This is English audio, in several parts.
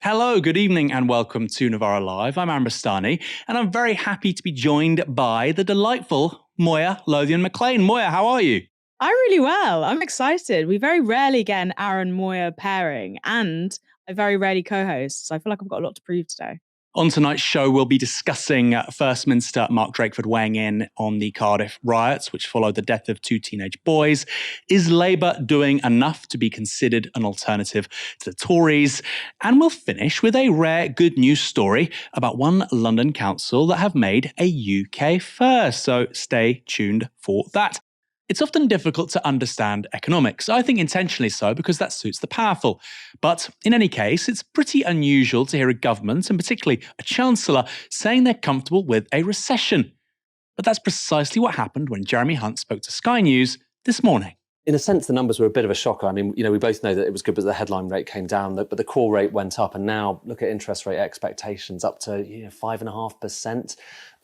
Hello, good evening and welcome to Novara Live. I'm Bastani and I'm very happy to be joined by the delightful Moya Lothian-Mclean. Moya, how are you? I'm really well. I'm excited. We very rarely get an Aaron-Moya pairing and I very rarely co-host, so I feel like I've got a lot to prove today. On tonight's show, we'll be discussing First Minister Mark Drakeford weighing in on the Cardiff riots, which followed the death of 2 teenage boys. Is Labour doing enough to be considered an alternative to the Tories? And we'll finish with a rare good news story about one London council that have made a UK first. So stay tuned for that. It's often difficult to understand economics, I think intentionally so because that suits the powerful. But in any case, it's pretty unusual to hear a government, and particularly a chancellor, saying they're comfortable with a recession. But that's precisely what happened when Jeremy Hunt spoke to Sky News this morning. In a sense, the numbers were a bit of a shocker. I mean, we both know that it was good, but the headline rate came down, but the core rate went up. And now look at interest rate expectations up to 5.5%.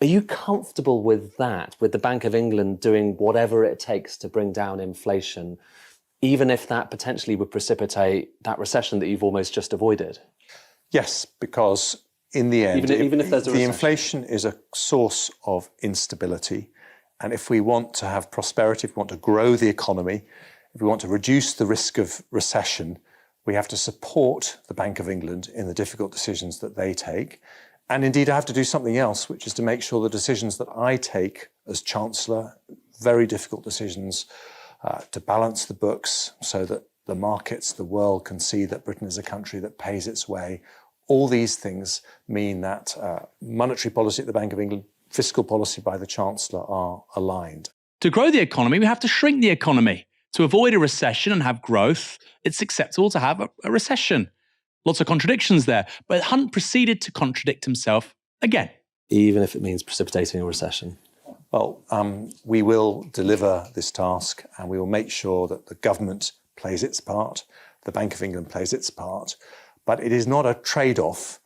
Are you comfortable with that, with the Bank of England doing whatever it takes to bring down inflation, even if that potentially would precipitate that recession that you've almost just avoided? Yes, because in the end, even if there's a recession, inflation is a source of instability. And if we want to have prosperity, if we want to grow the economy, if we want to reduce the risk of recession, we have to support the Bank of England in the difficult decisions that they take. And indeed, I have to do something else, which is to make sure the decisions that I take as Chancellor, very difficult decisions, to balance the books so that the markets, the world can see that Britain is a country that pays its way. All these things mean that monetary policy at the Bank of England, fiscal policy by the Chancellor are aligned. To grow the economy, we have to shrink the economy. To avoid a recession and have growth, it's acceptable to have a recession. Lots of contradictions there, but Hunt proceeded to contradict himself again. Even if it means precipitating a recession? Well, we will deliver this task and we will make sure that the government plays its part, the Bank of England plays its part, but it is not a trade-off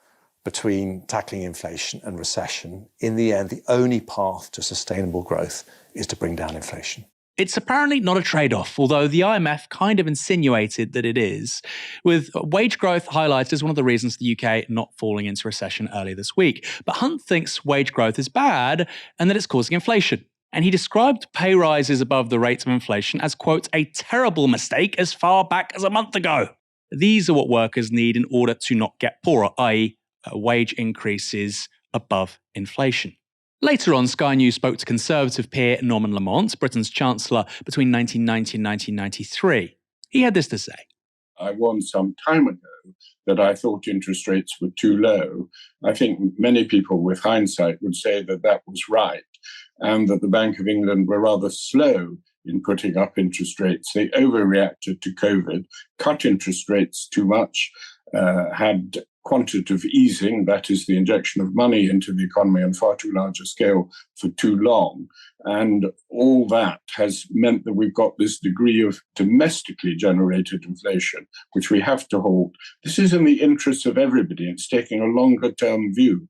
between tackling inflation and recession. In the end, the only path to sustainable growth is to bring down inflation. It's apparently not a trade-off, although the IMF kind of insinuated that it is, with wage growth highlighted as one of the reasons the UK not falling into recession earlier this week. But Hunt thinks wage growth is bad and that it's causing inflation. And he described pay rises above the rate of inflation as, quote, a terrible mistake as far back as a month ago. These are what workers need in order to not get poorer, i.e., wage increases above inflation. Later on, Sky News spoke to Conservative peer Norman Lamont, Britain's Chancellor between 1990 and 1993. He had this to say. I warned some time ago that I thought interest rates were too low. I think many people with hindsight would say that that was right, and that the Bank of England were rather slow in putting up interest rates. They overreacted to COVID, cut interest rates too much, had quantitative easing, that is the injection of money into the economy on far too large a scale for too long. And all that has meant that we've got this degree of domestically generated inflation, which we have to hold. This is in the interests of everybody. It's taking a longer term view.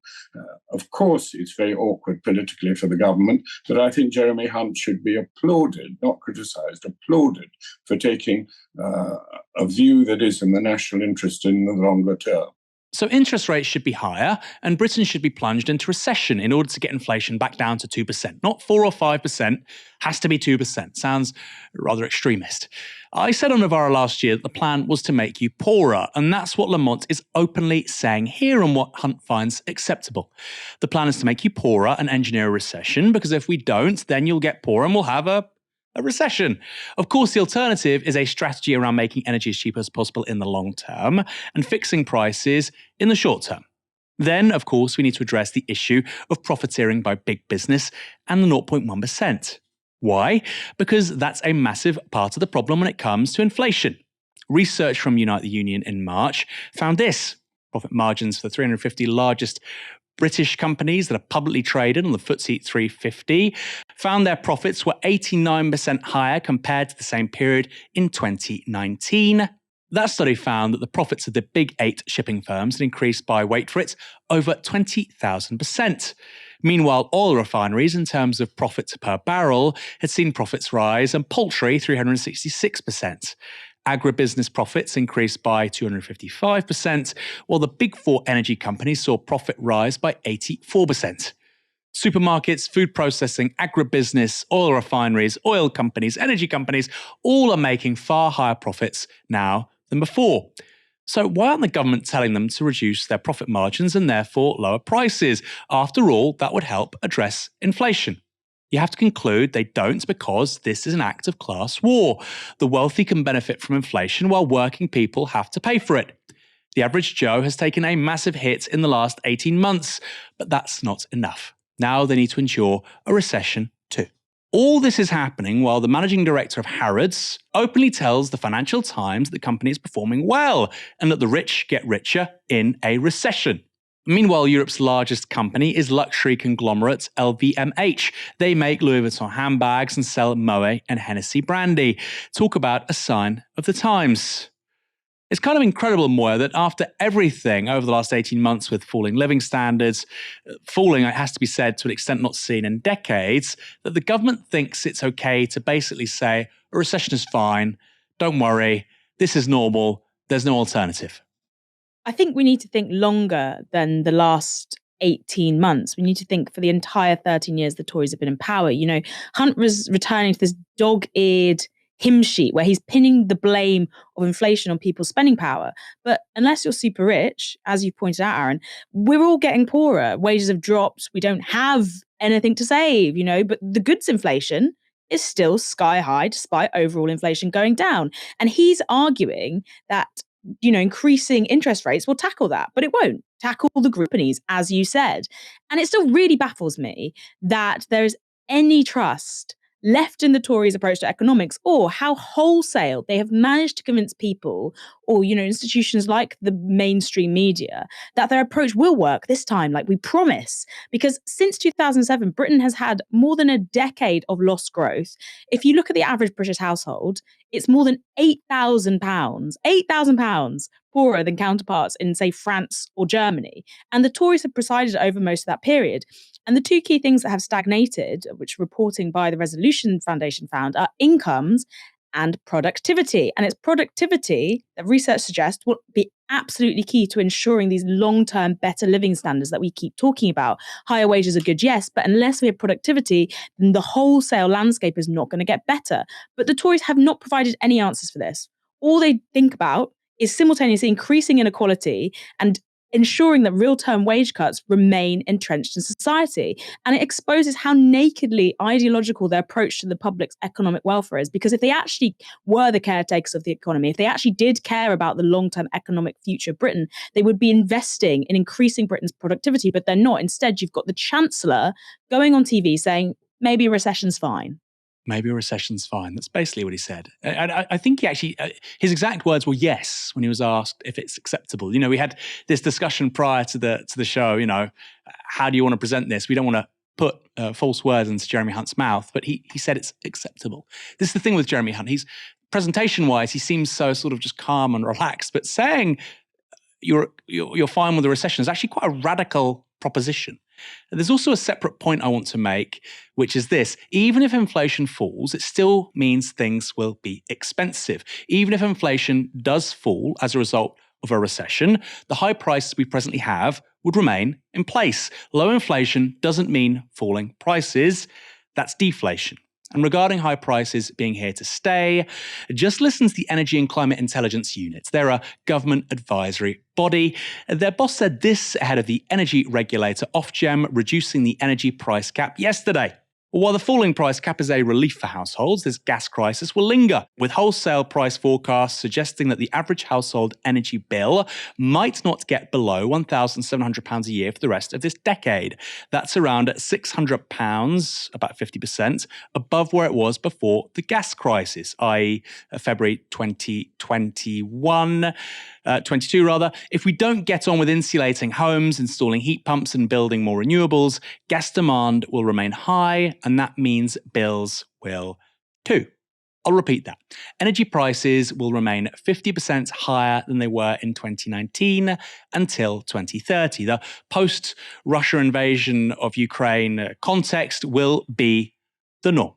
Of course, it's very awkward politically for the government, but I think Jeremy Hunt should be applauded, not criticised, applauded for taking a view that is in the national interest in the longer term. So interest rates should be higher and Britain should be plunged into recession in order to get inflation back down to 2%. Not 4 or 5%, has to be 2%. Sounds rather extremist. I said on Novara last year that the plan was to make you poorer, and that's what Lamont is openly saying here and what Hunt finds acceptable. The plan is to make you poorer and engineer a recession, because if we don't, then you'll get poorer and we'll have a recession. Of course, the alternative is a strategy around making energy as cheap as possible in the long term and fixing prices in the short term. Then, of course, we need to address the issue of profiteering by big business and the 0.1%. Why? Because that's a massive part of the problem when it comes to inflation. Research from Unite the Union in March found this. Profit margins for the 350 largest British companies that are publicly traded on the FTSE 350 found their profits were 89% higher compared to the same period in 2019. That study found that the profits of the big 8 shipping firms had increased by, wait for it, over 20,000%. Meanwhile, oil refineries, in terms of profits per barrel, had seen profits rise, and poultry 366%. Agribusiness profits increased by 255%, while the big four energy companies saw profit rise by 84%. Supermarkets, food processing, agribusiness, oil refineries, oil companies, energy companies, all are making far higher profits now than before. So why aren't the government telling them to reduce their profit margins and therefore lower prices? After all, that would help address inflation. You have to conclude they don't because this is an act of class war. The wealthy can benefit from inflation while working people have to pay for it. The average Joe has taken a massive hit in the last 18 months, but that's not enough. Now they need to endure a recession too. All this is happening while the managing director of Harrods openly tells the Financial Times that the company is performing well and that the rich get richer in a recession. Meanwhile, Europe's largest company is luxury conglomerate LVMH. They make Louis Vuitton handbags and sell Moya and Hennessy brandy. Talk about a sign of the times. It's kind of incredible, Moya, that after everything over the last 18 months with falling living standards, falling, it has to be said, to an extent not seen in decades, that the government thinks it's okay to basically say, a recession is fine, don't worry, this is normal, there's no alternative. I think we need to think longer than the last 18 months. We need to think for the entire 13 years the Tories have been in power. You know, Hunt was returning to this dog-eared hymn sheet where he's pinning the blame of inflation on people's spending power. But unless you're super rich, as you pointed out, Aaron, we're all getting poorer. Wages have dropped. We don't have anything to save, you know, but the goods inflation is still sky high despite overall inflation going down. And he's arguing that, you know, increasing interest rates will tackle that, but it won't tackle the group companies, as you said. And it still really baffles me that there is any trust left in the Tories' approach to economics, or how wholesale they have managed to convince people, or, you know, institutions like the mainstream media, that their approach will work this time, like we promise. Because since 2007, Britain has had more than a decade of lost growth. If you look at the average British household, it's more than £8,000 poorer than counterparts in, say, France or Germany. And the Tories have presided over most of that period. And the two key things that have stagnated, which reporting by the Resolution Foundation found, are incomes and productivity. And it's productivity that research suggests will be absolutely key to ensuring these long-term better living standards that we keep talking about. Higher wages are good, yes, but unless we have productivity, then the wholesale landscape is not going to get better. But the Tories have not provided any answers for this. All they think about is simultaneously increasing inequality and ensuring that real-term wage cuts remain entrenched in society. And it exposes how nakedly ideological their approach to the public's economic welfare is. Because if they actually were the caretakers of the economy, if they actually did care about the long-term economic future of Britain, they would be investing in increasing Britain's productivity, but they're not. Instead, you've got the Chancellor going on TV saying, maybe a recession's fine. Maybe a recession's fine. That's basically what he said. I think he actually, his exact words were yes when he was asked if it's acceptable. You know, we had this discussion prior to the show, you know, how do you want to present this? We don't want to put false words into Jeremy Hunt's mouth, but he said it's acceptable. This is the thing with Jeremy Hunt. He's, presentation-wise, he seems so sort of just calm and relaxed, but saying you're fine with a recession is actually quite a radical proposition. There's also a separate point I want to make, which is this. Even if inflation falls, it still means things will be expensive. Even if inflation does fall as a result of a recession, the high prices we presently have would remain in place. Low inflation doesn't mean falling prices. That's deflation. And regarding high prices being here to stay, just listen to the Energy and Climate Intelligence Unit. They're a government advisory body. Their boss said this ahead of the energy regulator Ofgem reducing the energy price cap yesterday. While the falling price cap is a relief for households, this gas crisis will linger, with wholesale price forecasts suggesting that the average household energy bill might not get below £1,700 a year for the rest of this decade. That's around £600, about 50%, above where it was before the gas crisis, i.e. February 2021. 22 rather. If we don't get on with insulating homes, installing heat pumps and building more renewables, gas demand will remain high, and that means bills will too. I'll repeat that. Energy prices will remain 50% higher than they were in 2019 until 2030. The post-Russia invasion of Ukraine context will be the norm.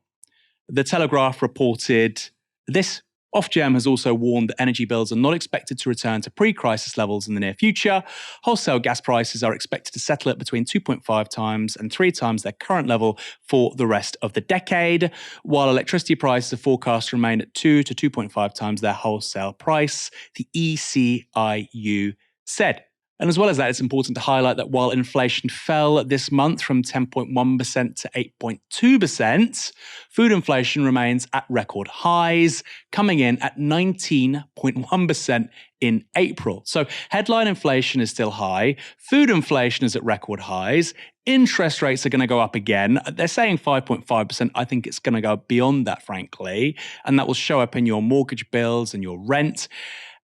The Telegraph reported this Ofgem has also warned that energy bills are not expected to return to pre-crisis levels in the near future. Wholesale gas prices are expected to settle at between 2.5 times and 3 times their current level for the rest of the decade, while electricity prices are forecast to remain at 2 to 2.5 times their wholesale price, the ECIU said. And as well as that, it's important to highlight that while inflation fell this month from 10.1% to 8.2%, food inflation remains at record highs, coming in at 19.1% in April. So headline inflation is still high, food inflation is at record highs, interest rates are going to go up again. They're saying 5.5%. I think it's going to go beyond that, frankly, and that will show up in your mortgage bills and your rent.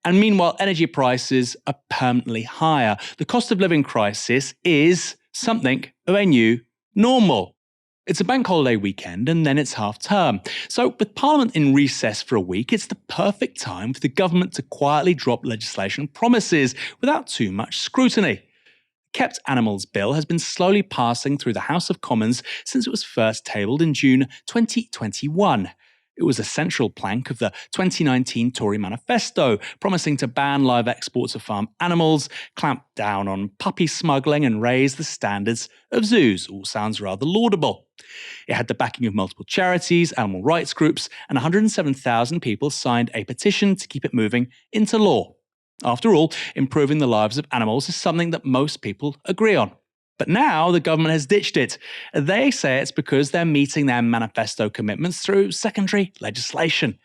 And meanwhile, energy prices are permanently higher. The cost of living crisis is something of a new normal. It's a bank holiday weekend and then it's half term. So with Parliament in recess for a week, it's the perfect time for the government to quietly drop legislation promises without too much scrutiny. The Kept Animals Bill has been slowly passing through the House of Commons since it was first tabled in June 2021. It was a central plank of the 2019 Tory manifesto, promising to ban live exports of farm animals, clamp down on puppy smuggling and raise the standards of zoos. All sounds rather laudable. It had the backing of multiple charities, animal rights groups, and 107,000 people signed a petition to keep it moving into law. After all, improving the lives of animals is something that most people agree on. But now the government has ditched it. They say it's because they're meeting their manifesto commitments through secondary legislation.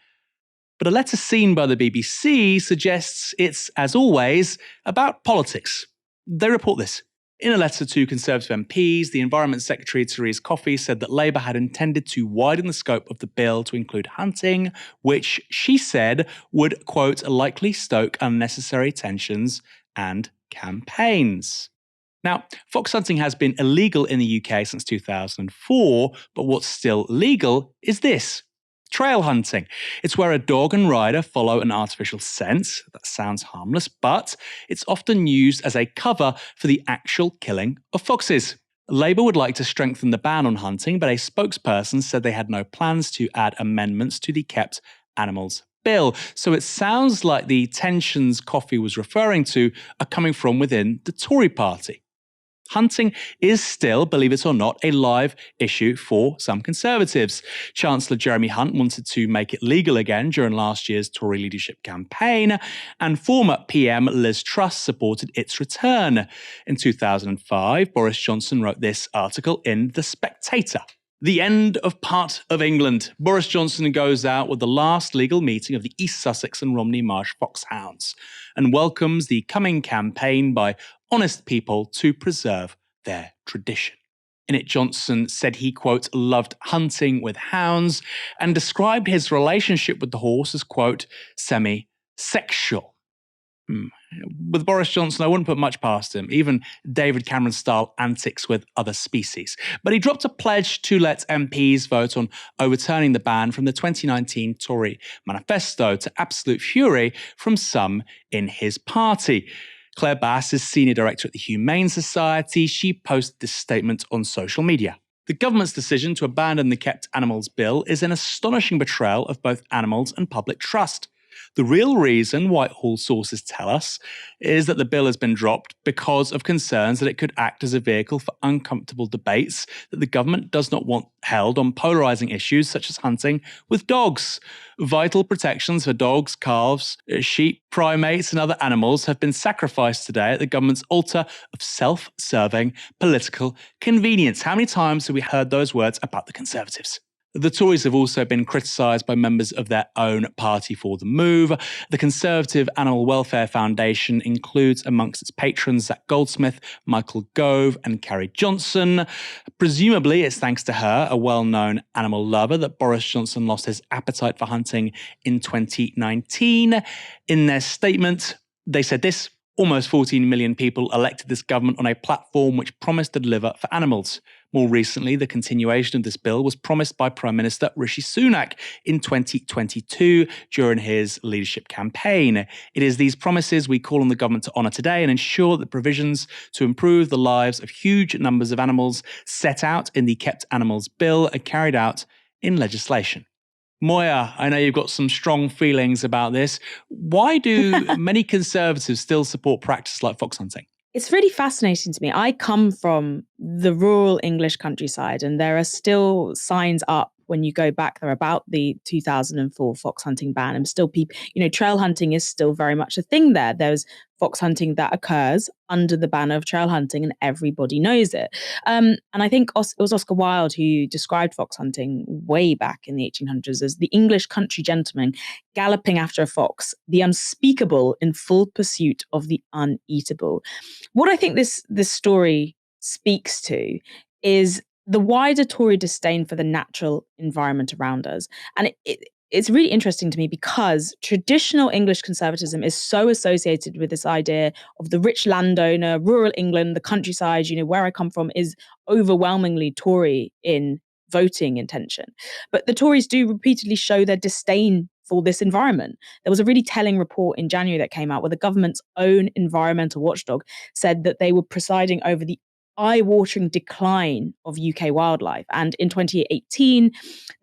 But a letter seen by the BBC suggests it's, as always, about politics. They report this. In a letter to Conservative MPs, the Environment Secretary Therese Coffey said that Labour had intended to widen the scope of the bill to include hunting, which she said would, quote, likely stoke unnecessary tensions and campaigns. Now, fox hunting has been illegal in the UK since 2004, but what's still legal is this. Trail hunting. It's where a dog and rider follow an artificial scent. That sounds harmless, but it's often used as a cover for the actual killing of foxes. Labour would like to strengthen the ban on hunting, but a spokesperson said they had no plans to add amendments to the Kept Animals Bill. So it sounds like the tensions Coffey was referring to are coming from within the Tory party. Hunting is still, believe it or not, a live issue for some Conservatives. Chancellor Jeremy Hunt wanted to make it legal again during last year's Tory leadership campaign, and former PM Liz Truss supported its return. In 2005, Boris Johnson wrote this article in The Spectator. The end of part of England. Boris Johnson goes out with the last legal meeting of the East Sussex and Romney Marsh foxhounds and welcomes the coming campaign by honest people to preserve their tradition. In it, Johnson said he, quote, loved hunting with hounds and described his relationship with the horse as, quote, semi-sexual. With Boris Johnson, I wouldn't put much past him, even David Cameron-style antics with other species. But he dropped a pledge to let MPs vote on overturning the ban from the 2019 Tory manifesto, to absolute fury from some in his party. Claire Bass is Senior Director at the Humane Society. She posted this statement on social media. The government's decision to abandon the Kept Animals Bill is an astonishing betrayal of both animals and public trust. The real reason, Whitehall sources tell us, is that the bill has been dropped because of concerns that it could act as a vehicle for uncomfortable debates that the government does not want held on polarising issues such as hunting with dogs. Vital protections for dogs, calves, sheep, primates and other animals have been sacrificed today at the government's altar of self-serving political convenience. How many times have we heard those words about the Conservatives? The Tories have also been criticised by members of their own party for the move. The Conservative Animal Welfare Foundation includes amongst its patrons Zach Goldsmith, Michael Gove and Carrie Johnson. Presumably, it's thanks to her, a well-known animal lover, that Boris Johnson lost his appetite for hunting in 2019. In their statement, they said this: almost 14 million people elected this government on a platform which promised to deliver for animals. More recently, the continuation of this bill was promised by Prime Minister Rishi Sunak in 2022 during his leadership campaign. It is these promises we call on the government to honour today and ensure that provisions to improve the lives of huge numbers of animals set out in the Kept Animals Bill are carried out in legislation. Moya, I know you've got some strong feelings about this. Why do many Conservatives still support practice like fox hunting? It's really fascinating to me. I come from the rural English countryside, and there are still signs up when you go back there about the 2004 fox hunting ban. And still people, trail hunting is still very much a thing there. There's fox hunting that occurs under the banner of trail hunting, and everybody knows it. And I think it was Oscar Wilde who described fox hunting way back in the 1800s as the English country gentleman galloping after a fox, the unspeakable in full pursuit of the uneatable. What I think this story speaks to is the wider Tory disdain for the natural environment around us. And it's really interesting to me because traditional English conservatism is so associated with this idea of the rich landowner, rural England, the countryside, where I come from is overwhelmingly Tory in voting intention. But the Tories do repeatedly show their disdain for this environment. There was a really telling report in January that came out where the government's own environmental watchdog said that they were presiding over the eye-watering decline of UK wildlife. And in 2018,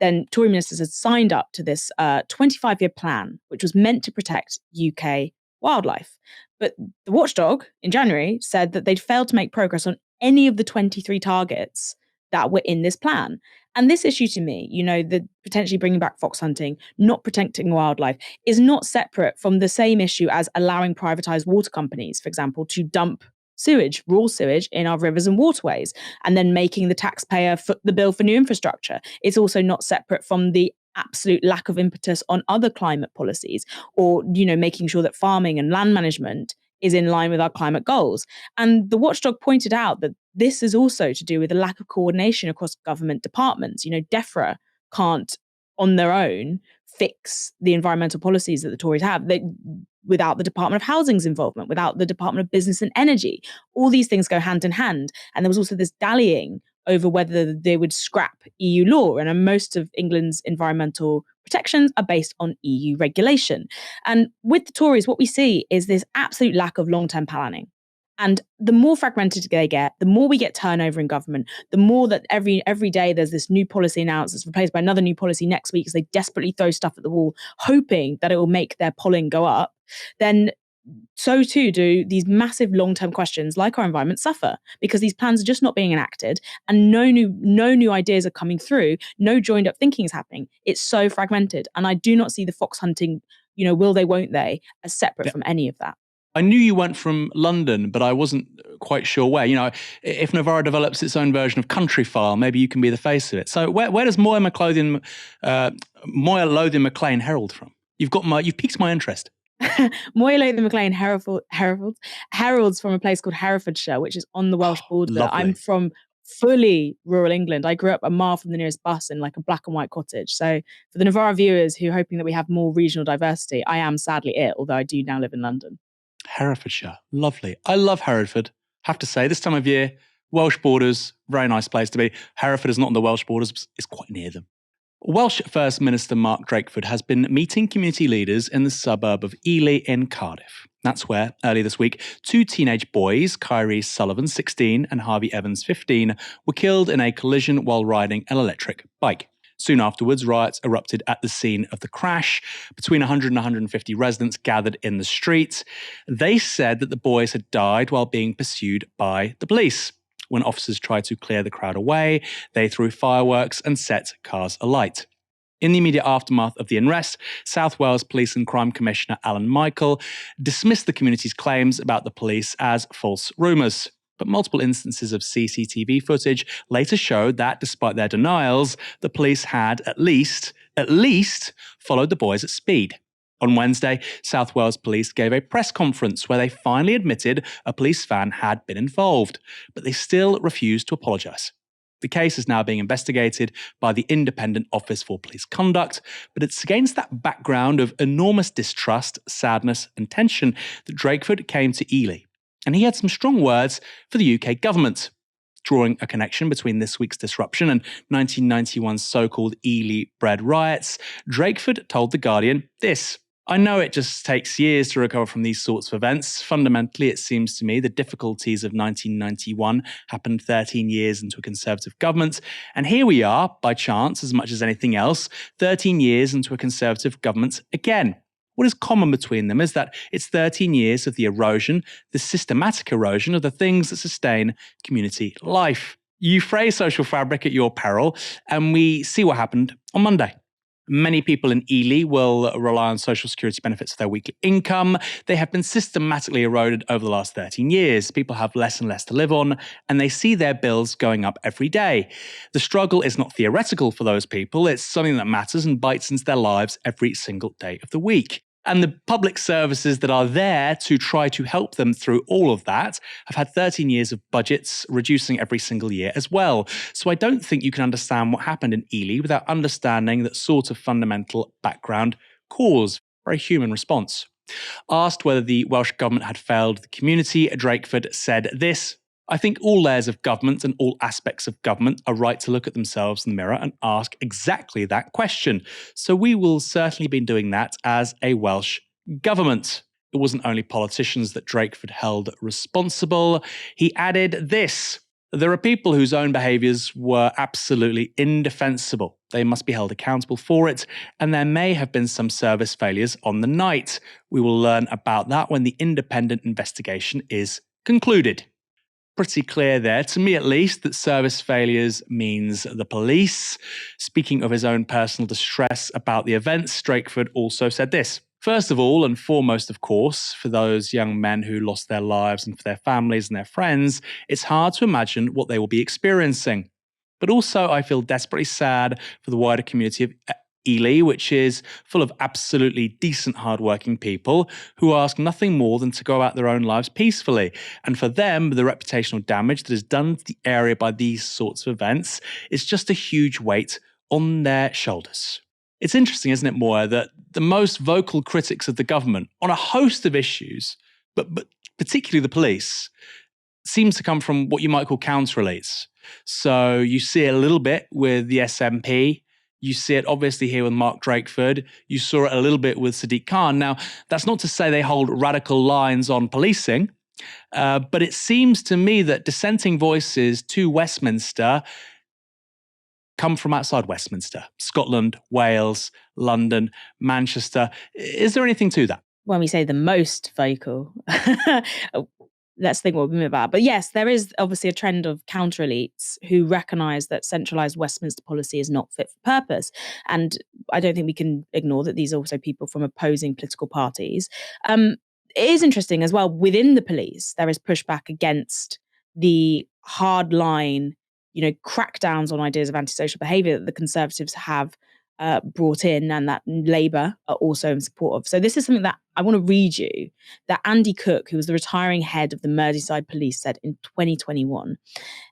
then Tory ministers had signed up to this 25-year plan, which was meant to protect UK wildlife. But the watchdog in January said that they'd failed to make progress on any of the 23 targets that were in this plan. And this issue to me, the potentially bringing back fox hunting, not protecting wildlife, is not separate from the same issue as allowing privatized water companies, for example, to dump sewage, raw sewage in our rivers and waterways, and then making the taxpayer foot the bill for new infrastructure. It's also not separate from the absolute lack of impetus on other climate policies, or, making sure that farming and land management is in line with our climate goals. And the watchdog pointed out that this is also to do with the lack of coordination across government departments. DEFRA can't, on their own, fix the environmental policies that the Tories have. Without the Department of Housing's involvement, without the Department of Business and Energy. All these things go hand in hand. And there was also this dallying over whether they would scrap EU law. And most of England's environmental protections are based on EU regulation. And with the Tories, what we see is this absolute lack of long-term planning. And the more fragmented they get, the more we get turnover in government, the more that every day there's this new policy announced that's replaced by another new policy next week as they desperately throw stuff at the wall, hoping that it will make their polling go up, then so too do these massive long-term questions like our environment suffer, because these plans are just not being enacted and no new ideas are coming through, no joined up thinking is happening. It's so fragmented. And I do not see the fox hunting, will they, won't they, as separate from any of that. I knew you weren't from London, but I wasn't quite sure where. If Novara develops its own version of Countryfile, maybe you can be the face of it. So where does Moya Lothian-Mclean herald from? You've piqued my interest. Moya Lothian-Mclean heralds from a place called Herefordshire, which is on the Welsh border. Lovely. I'm from fully rural England. I grew up a mile from the nearest bus in like a black and white cottage. So for the Novara viewers who are hoping that we have more regional diversity, I am sadly it, although I do now live in London. Herefordshire, lovely. I love Hereford. Have to say, this time of year, Welsh borders, very nice place to be. Hereford is not on the Welsh borders, it's quite near them. Welsh First Minister Mark Drakeford has been meeting community leaders in the suburb of Ely in Cardiff. That's where, earlier this week, two teenage boys, Kyrie Sullivan, 16, and Harvey Evans, 15, were killed in a collision while riding an electric bike. Soon afterwards, riots erupted at the scene of the crash. Between 100 and 150 residents gathered in the streets. They said that the boys had died while being pursued by the police. When officers tried to clear the crowd away, they threw fireworks and set cars alight. In the immediate aftermath of the unrest, South Wales Police and Crime Commissioner Alan Michael dismissed the community's claims about the police as false rumours. But multiple instances of CCTV footage later showed that, despite their denials, the police had at least followed the boys at speed. On Wednesday, South Wales Police gave a press conference where they finally admitted a police van had been involved, but they still refused to apologise. The case is now being investigated by the Independent Office for Police Conduct, but it's against that background of enormous distrust, sadness and tension that Drakeford came to Ely. And he had some strong words for the UK government. Drawing a connection between this week's disruption and 1991's so-called Ely-bred riots, Drakeford told The Guardian this. I know it just takes years to recover from these sorts of events. Fundamentally, it seems to me the difficulties of 1991 happened 13 years into a Conservative government. And here we are, by chance, as much as anything else, 13 years into a Conservative government again. What is common between them is that it's 13 years of the erosion, the systematic erosion of the things that sustain community life. You phrase social fabric at your peril, and we see what happened on Monday. Many people in Ely will rely on social security benefits for their weekly income. They have been systematically eroded over the last 13 years. People have less and less to live on, and they see their bills going up every day. The struggle is not theoretical for those people. It's something that matters and bites into their lives every single day of the week. And the public services that are there to try to help them through all of that have had 13 years of budgets reducing every single year as well. So I don't think you can understand what happened in Ely without understanding that sort of fundamental background cause, very human response. Asked whether the Welsh government had failed the community, Drakeford said this: I think all layers of government and all aspects of government are right to look at themselves in the mirror and ask exactly that question. So we will certainly be doing that as a Welsh government. It wasn't only politicians that Drakeford held responsible. He added this: there are people whose own behaviours were absolutely indefensible. They must be held accountable for it, and there may have been some service failures on the night. We will learn about that when the independent investigation is concluded. Pretty clear there, to me at least, that service failures means the police. Speaking of his own personal distress about the events, Drakeford also said this: first of all and foremost, of course, for those young men who lost their lives and for their families and their friends, it's hard to imagine what they will be experiencing. But also, I feel desperately sad for the wider community of Ely, which is full of absolutely decent, hardworking people who ask nothing more than to go about their own lives peacefully. And for them, the reputational damage that is done to the area by these sorts of events is just a huge weight on their shoulders. It's interesting, isn't it, Moya, that the most vocal critics of the government on a host of issues, but particularly the police, seems to come from what you might call counter-elites. So you see it a little bit with the SNP. You see it obviously here with Mark Drakeford. You saw it a little bit with Sadiq Khan. Now, that's not to say they hold radical lines on policing, but it seems to me that dissenting voices to Westminster come from outside Westminster: Scotland, Wales, London, Manchester. Is there anything to that? When we say the most vocal, let's think what we mean about. But yes, there is obviously a trend of counter-elites who recognise that centralised Westminster policy is not fit for purpose. And I don't think we can ignore that these are also people from opposing political parties. It is interesting as well, within the police, there is pushback against the hardline, crackdowns on ideas of antisocial behaviour that the Conservatives have brought in and that Labour are also in support of. So this is something that I want to read you, that Andy Cook, who was the retiring head of the Merseyside Police, said in 2021.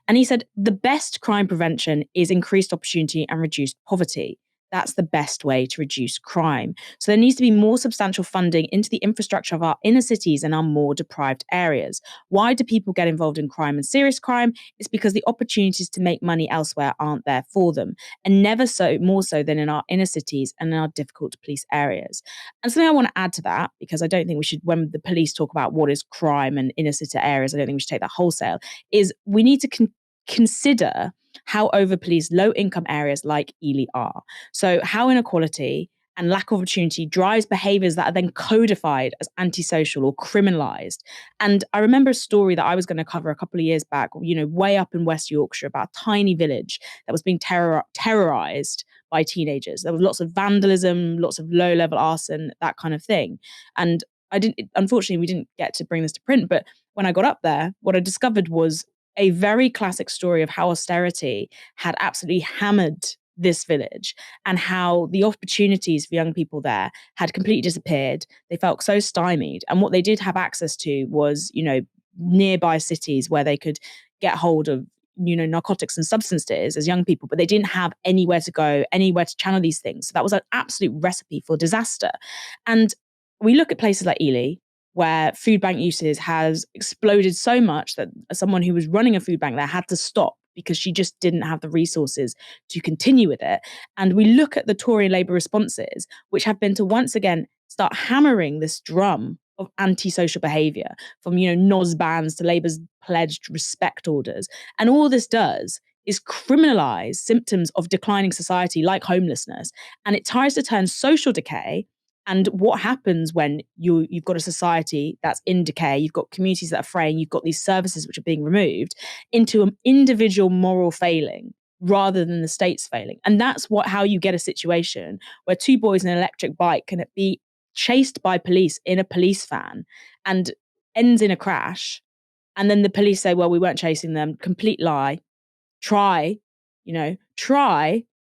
And he said, the best crime prevention is increased opportunity and reduced poverty. That's the best way to reduce crime. So there needs to be more substantial funding into the infrastructure of our inner cities and our more deprived areas. Why do people get involved in crime and serious crime? It's because the opportunities to make money elsewhere aren't there for them, and never more so than in our inner cities and in our difficult to police areas. And something I want to add to that, because I don't think we should, when the police talk about what is crime and inner city areas, I don't think we should take that wholesale, is we need to consider how over-policed low-income areas like Ely are. So how inequality and lack of opportunity drives behaviours that are then codified as antisocial or criminalised. And I remember a story that I was going to cover a couple of years back, way up in West Yorkshire, about a tiny village that was being terrorised by teenagers. There was lots of vandalism, lots of low-level arson, that kind of thing. And unfortunately, we didn't get to bring this to print, but when I got up there, what I discovered was a very classic story of how austerity had absolutely hammered this village and how the opportunities for young people there had completely disappeared. They felt so stymied. And what they did have access to was, nearby cities where they could get hold of, narcotics and substances as young people, but they didn't have anywhere to go, anywhere to channel these things. So that was an absolute recipe for disaster. And we look at places like Ely, where food bank uses has exploded so much that someone who was running a food bank there had to stop because she just didn't have the resources to continue with it. And we look at the Tory and Labour responses, which have been to once again start hammering this drum of antisocial behaviour, from, NOS bans to Labour's pledged respect orders. And all this does is criminalise symptoms of declining society like homelessness. And it tries to turn social decay and what happens when you've got a society that's in decay, you've got communities that are fraying, you've got these services which are being removed, into an individual moral failing rather than the state's failing. And that's how you get a situation where two boys in an electric bike can be chased by police in a police van and ends in a crash. And then the police say, well, we weren't chasing them. Complete lie. Try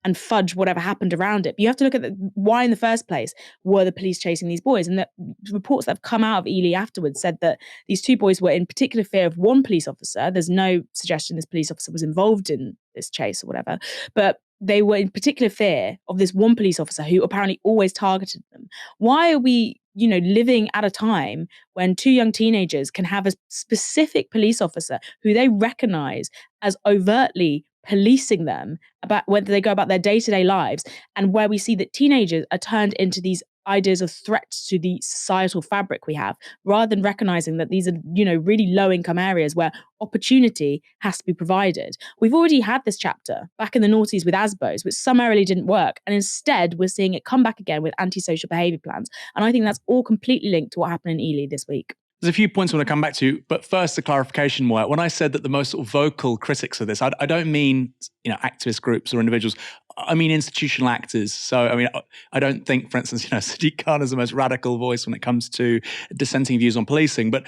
and fudge whatever happened around it. But you have to look at why in the first place were the police chasing these boys? And the reports that have come out of Ely afterwards said that these two boys were in particular fear of one police officer. There's no suggestion this police officer was involved in this chase or whatever, but they were in particular fear of this one police officer who apparently always targeted them. Why are we, living at a time when two young teenagers can have a specific police officer who they recognise as overtly policing them about whether they go about their day-to-day lives, and where we see that teenagers are turned into these ideas of threats to the societal fabric we have, rather than recognizing that these are, really low-income areas where opportunity has to be provided. We've already had this chapter back in the noughties with ASBOs, which summarily didn't work, and instead we're seeing it come back again with antisocial behaviour plans. And I think that's all completely linked to what happened in Ely this week. There's a few points I want to come back to, but first a clarification, Moya. When I said that the most sort of vocal critics of this, I don't mean activist groups or individuals. I mean institutional actors. So, I don't think, for instance, Sadiq Khan is the most radical voice when it comes to dissenting views on policing. But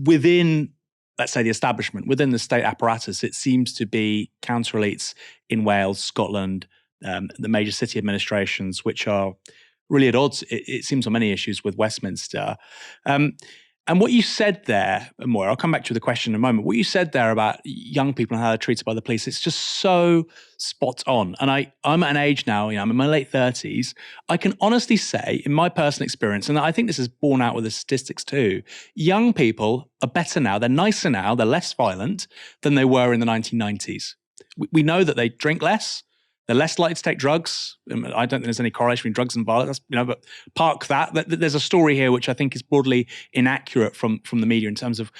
within, let's say, the establishment, within the state apparatus, it seems to be counter elites in Wales, Scotland, the major city administrations, which are really at odds, it seems, on many issues with Westminster. And what you said there, Moya, I'll come back to the question in a moment. What you said there about young people and how they're treated by the police, it's just so spot on. And I'm at an age now, I'm in my late 30s. I can honestly say, in my personal experience, and I think this is borne out with the statistics too, young people are better now, they're nicer now, they're less violent than they were in the 1990s. We know that they drink less. They're less likely to take drugs. I don't think there's any correlation between drugs and violence, but park that. There's a story here which I think is broadly inaccurate from the media in terms of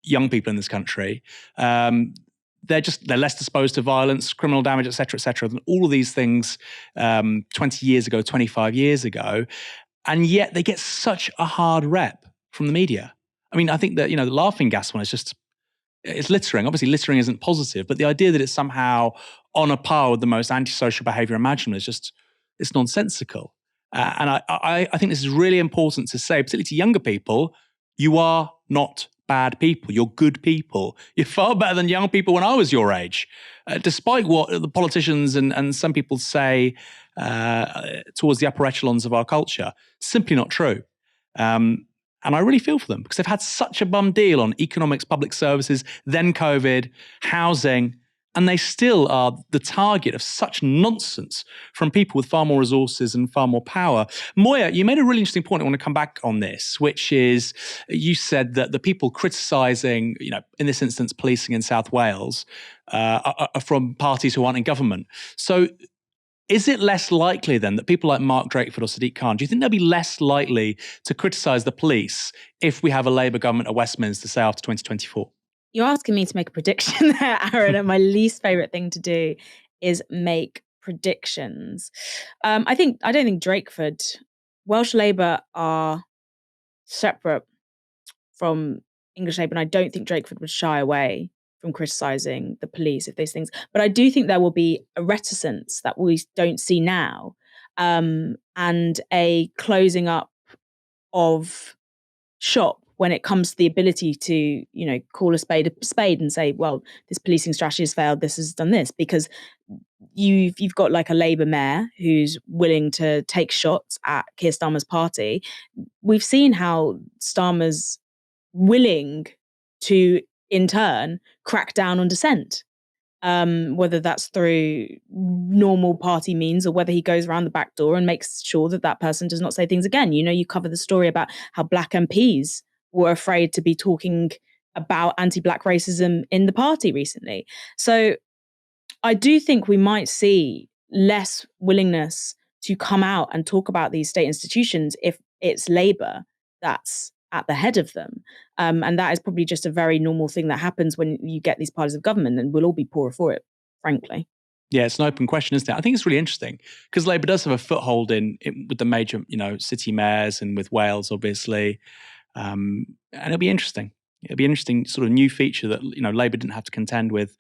young people in this country. They're less disposed to violence, criminal damage, et cetera, than all of these things 20 years ago, 25 years ago. And yet they get such a hard rep from the media. I think that, the laughing gas one is just, it's littering. Obviously, littering isn't positive, but the idea that it's somehow on a par with the most antisocial behaviour imaginable is just, it's nonsensical. And I think this is really important to say, particularly to younger people, you are not bad people. You're good people. You're far better than young people when I was your age. Despite what the politicians and some people say towards the upper echelons of our culture, simply not true. And I really feel for them because they've had such a bum deal on economics, public services, then COVID, housing, and they still are the target of such nonsense from people with far more resources and far more power. Moya, you made a really interesting point. I want to come back on this, which is you said that the people criticising, in this instance, policing in South Wales are from parties who aren't in government. So is it less likely then that people like Mark Drakeford or Sadiq Khan, do you think they'll be less likely to criticise the police if we have a Labour government at Westminster, say, after 2024? You're asking me to make a prediction there, Aaron, and my least favourite thing to do is make predictions. I don't think Drakeford, Welsh Labour are separate from English Labour, and I don't think Drakeford would shy away from criticising the police if those things. But I do think there will be a reticence that we don't see now, and a closing up of shop when it comes to the ability to, call a spade and say, well, this policing strategy has failed, this has done this, because you've got like a Labour mayor who's willing to take shots at Keir Starmer's party. We've seen how Starmer's willing to, in turn, crack down on dissent, whether that's through normal party means or whether he goes around the back door and makes sure that person does not say things again. You cover the story about how black MPs were afraid to be talking about anti-black racism in the party recently. So I do think we might see less willingness to come out and talk about these state institutions if it's Labour that's at the head of them. And that is probably just a very normal thing that happens when you get these parties of government, and we'll all be poorer for it, frankly. Yeah, it's an open question, isn't it? I think it's really interesting because Labour does have a foothold in with the major, city mayors and with Wales, obviously. And it'll be interesting. It'll be an interesting sort of new feature that, Labour didn't have to contend with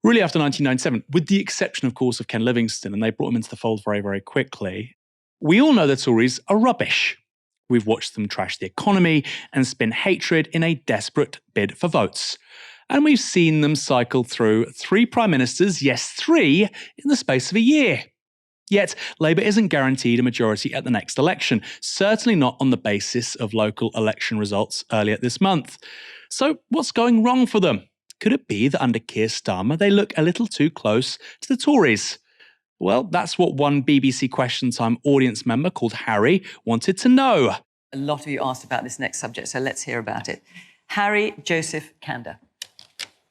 really after 1997, with the exception, of course, of Ken Livingstone, and they brought him into the fold very, very quickly. We all know the Tories are rubbish. We've watched them trash the economy and spin hatred in a desperate bid for votes. And we've seen them cycle through 3 prime ministers, yes, 3, in the space of a year. Yet, Labour isn't guaranteed a majority at the next election, certainly not on the basis of local election results earlier this month. So, what's going wrong for them? Could it be that under Keir Starmer they look a little too close to the Tories? Well, that's what one BBC Question Time audience member called Harry wanted to know. A lot of you asked about this next subject, so let's hear about it. Harry Joseph Kanda.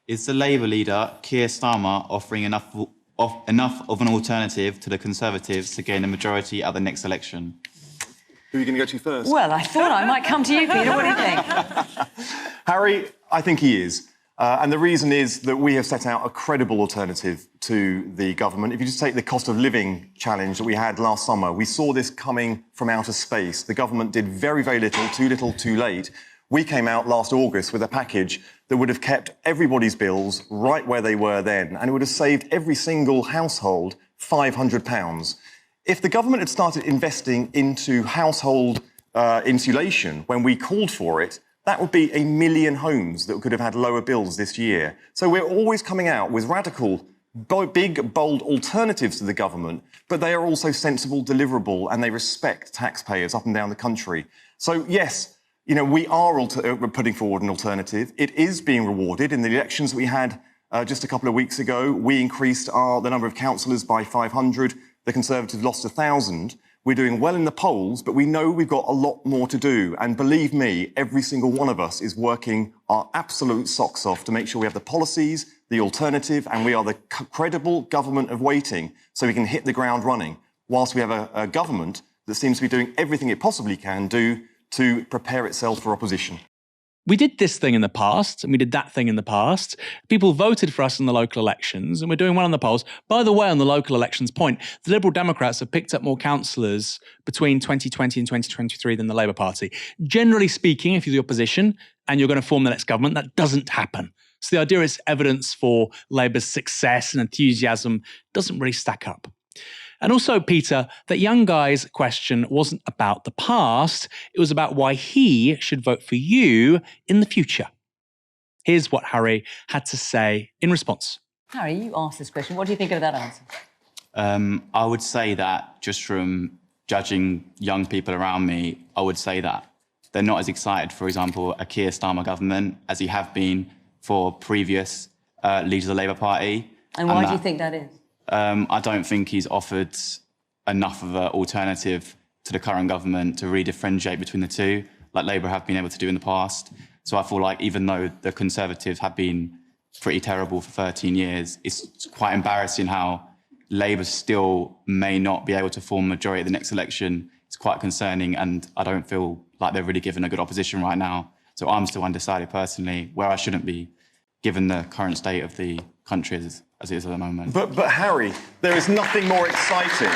Is the Labour leader, Keir Starmer, offering enough of an alternative to the Conservatives to gain a majority at the next election? Who are you going to go to first? Well, I thought I might come to you, Peter. What do you think? Harry, I think he is. And the reason is that we have set out a credible alternative to the government. If you just take the cost of living challenge that we had last summer, we saw this coming from outer space. The government did very, very little, too late. We came out last August with a package that would have kept everybody's bills right where they were then, and it would have saved every single household £500. If the government had started investing into household insulation when we called for it, that would be 1 million homes that could have had lower bills this year. So we're always coming out with radical, big, bold alternatives to the government, but they are also sensible, deliverable, and they respect taxpayers up and down the country. So yes, we are putting forward an alternative. It is being rewarded. In the elections that we had just a couple of weeks ago, we increased the number of councillors by 500. The Conservatives lost 1,000. We're doing well in the polls, but we know we've got a lot more to do. And believe me, every single one of us is working our absolute socks off to make sure we have the policies, the alternative, and we are the credible government of waiting so we can hit the ground running, whilst we have a government that seems to be doing everything it possibly can do to prepare itself for opposition. We did this thing in the past, and we did that thing in the past. People voted for us in the local elections, and we're doing well in the polls. By the way, on the local elections point, the Liberal Democrats have picked up more councillors between 2020 and 2023 than the Labour Party. Generally speaking, if you're the opposition and you're going to form the next government, that doesn't happen. So the idea is evidence for Labour's success and enthusiasm doesn't really stack up. And also, Peter, that young guy's question wasn't about the past, it was about why he should vote for you in the future. Here's what Harry had to say in response. Harry, you asked this question. What do you think of that answer? I would say that just from judging young people around me, I would say that they're not as excited, for example, a Keir Starmer government as he have been for previous leaders of the Labour Party. And why do you think that is? I don't think he's offered enough of an alternative to the current government to really differentiate between the two, like Labour have been able to do in the past. So I feel like even though the Conservatives have been pretty terrible for 13 years, it's quite embarrassing how Labour still may not be able to form a majority at the next election. It's quite concerning, and I don't feel like they're really given a good opposition right now. So I'm still undecided personally where I shouldn't be, given the current state of the country as it is at the moment. But Harry, there is nothing more exciting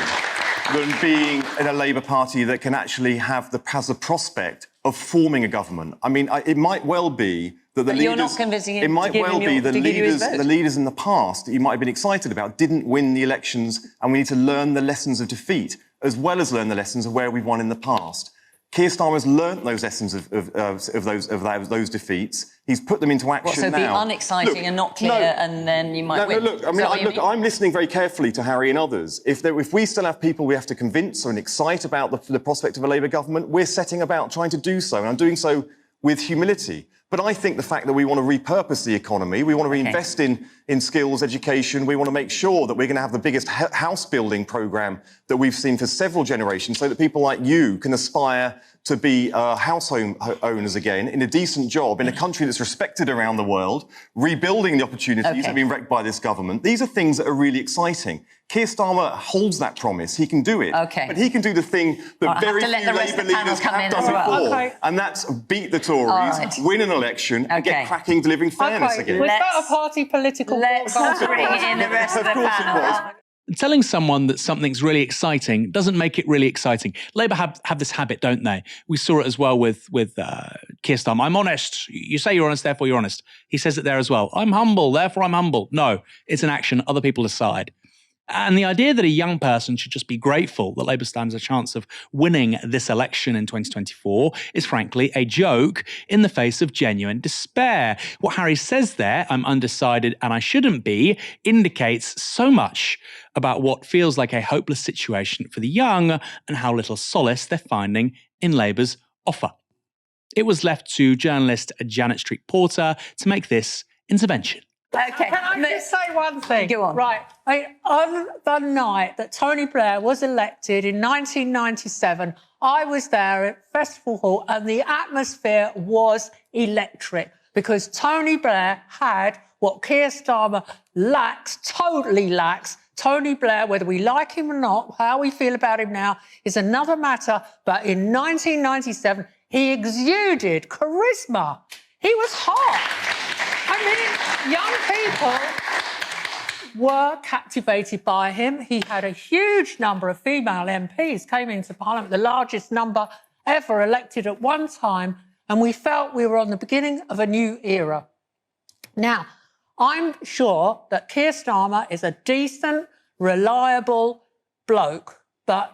than being in a Labour Party that can actually has the prospect of forming a government. I mean, it might well be that the leaders... You're not convincing him. It might well be the leaders in the past that you might have been excited about didn't win the elections, and we need to learn the lessons of defeat as well as learn the lessons of where we've won in the past. Keir Starmer has learnt those lessons of those defeats. He's put them into action now. So be unexciting and not clear, and then you might win. I'm listening very carefully to Harry and others. If we still have people we have to convince or excite about the prospect of a Labour government, we're setting about trying to do so, and I'm doing so with humility. But I think the fact that we want to repurpose the economy, we want to reinvest in skills, education, we want to make sure that we're going to have the biggest house building programme that we've seen for several generations so that people like you can aspire to be house owners again in a decent job in a country that's respected around the world, rebuilding the opportunities that have been wrecked by this government. These are things that are really exciting. Keir Starmer holds that promise. He can do it. Okay. But he can do the thing that very few Labour leaders have done before. And that's beat the Tories, win an election, and get cracking delivering fairness again. Was that a party political? Let's bring in the rest of the panel. Telling someone that something's really exciting doesn't make it really exciting. Labour have this habit, don't they? We saw it as well with Keir Starmer. I'm honest. You say you're honest, therefore you're honest. He says it there as well. I'm humble, therefore I'm humble. No, it's an action. Other people decide. And the idea that a young person should just be grateful that Labour stands a chance of winning this election in 2024 is frankly a joke in the face of genuine despair. What Harry says there, I'm undecided and I shouldn't be, indicates so much about what feels like a hopeless situation for the young and how little solace they're finding in Labour's offer. It was left to journalist Janet Street Porter to make this intervention. Okay. Can I just say one thing? Go on. Right. On the night that Tony Blair was elected in 1997, I was there at Festival Hall and the atmosphere was electric because Tony Blair had what Keir Starmer lacks, totally lacks. Tony Blair, whether we like him or not, how we feel about him now is another matter. But in 1997, he exuded charisma. He was hot. I mean, young people were captivated by him. He had a huge number of female MPs came into Parliament, the largest number ever elected at one time, and we felt we were on the beginning of a new era. Now, I'm sure that Keir Starmer is a decent, reliable bloke, but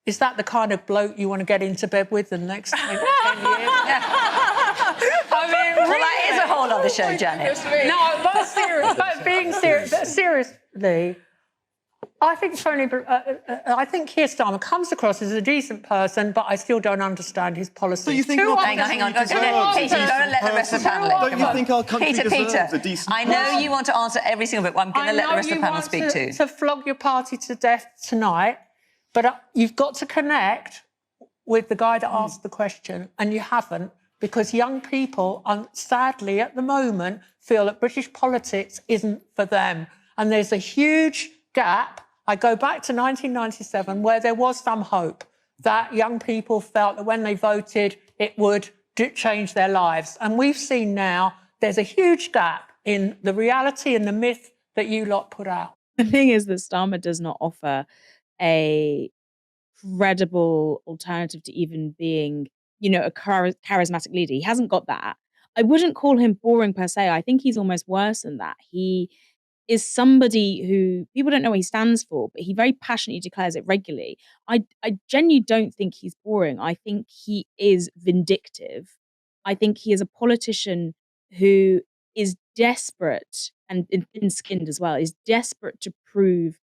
is that the kind of bloke you want to get into bed with the next 10 years? I mean, well, that is a whole other show, Janet. No, but being serious, seriously, I think I think Keir Starmer comes across as a decent person, but I still don't understand his policies. So you think hang on. Peter, you've got to let the rest of the panel in. Don't you think our country deserves a decent I know you want to answer every single bit, but I'm going to let the rest of the panel speak too. I know you want to flog your party to death tonight, but you've got to connect with the guy that asked the question, and you haven't, because young people, sadly, at the moment, feel that British politics isn't for them. And there's a huge gap. I go back to 1997, where there was some hope that young people felt that when they voted, it would change their lives. And we've seen now there's a huge gap in the reality and the myth that you lot put out. The thing is that Starmer does not offer a credible alternative to even being, a charismatic leader. He hasn't got that. I wouldn't call him boring per se. I think he's almost worse than that. He is somebody who people don't know what he stands for, but he very passionately declares it regularly. I genuinely don't think he's boring. I think he is vindictive. I think he is a politician who is desperate and thin-skinned as well, is desperate to prove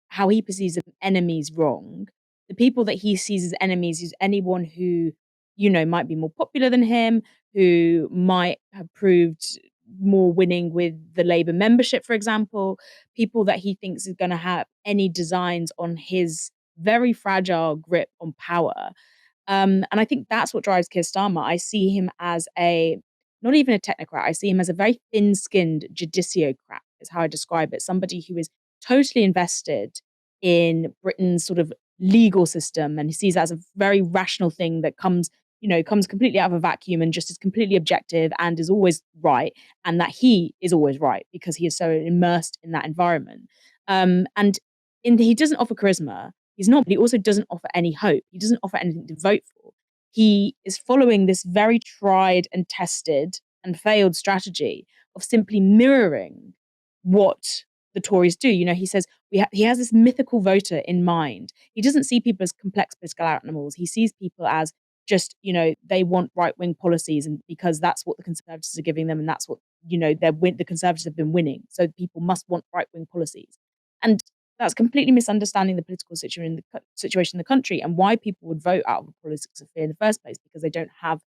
how he perceives enemies wrong. The people that he sees as enemies is anyone who, might be more popular than him, who might have proved more winning with the Labour membership, for example, people that he thinks is going to have any designs on his very fragile grip on power. And I think that's what drives Keir Starmer. I see him as not even a technocrat, I see him as a very thin-skinned judiciocrat, is how I describe it. Somebody who is totally invested in Britain's sort of legal system, and he sees that as a very rational thing that comes completely out of a vacuum and just is completely objective and is always right, and that he is always right because he is so immersed in that environment. He doesn't offer charisma. But he also doesn't offer any hope. He doesn't offer anything to vote for. He is following this very tried and tested and failed strategy of simply mirroring what the Tories do. He says he has this mythical voter in mind. He doesn't see people as complex political animals. He sees people as just, they want right-wing policies, and because that's what the Conservatives are giving them, and that's what, the Conservatives have been winning. So people must want right-wing policies. And that's completely misunderstanding the political situation in the country and why people would vote out of politics of fear in the first place, because they don't have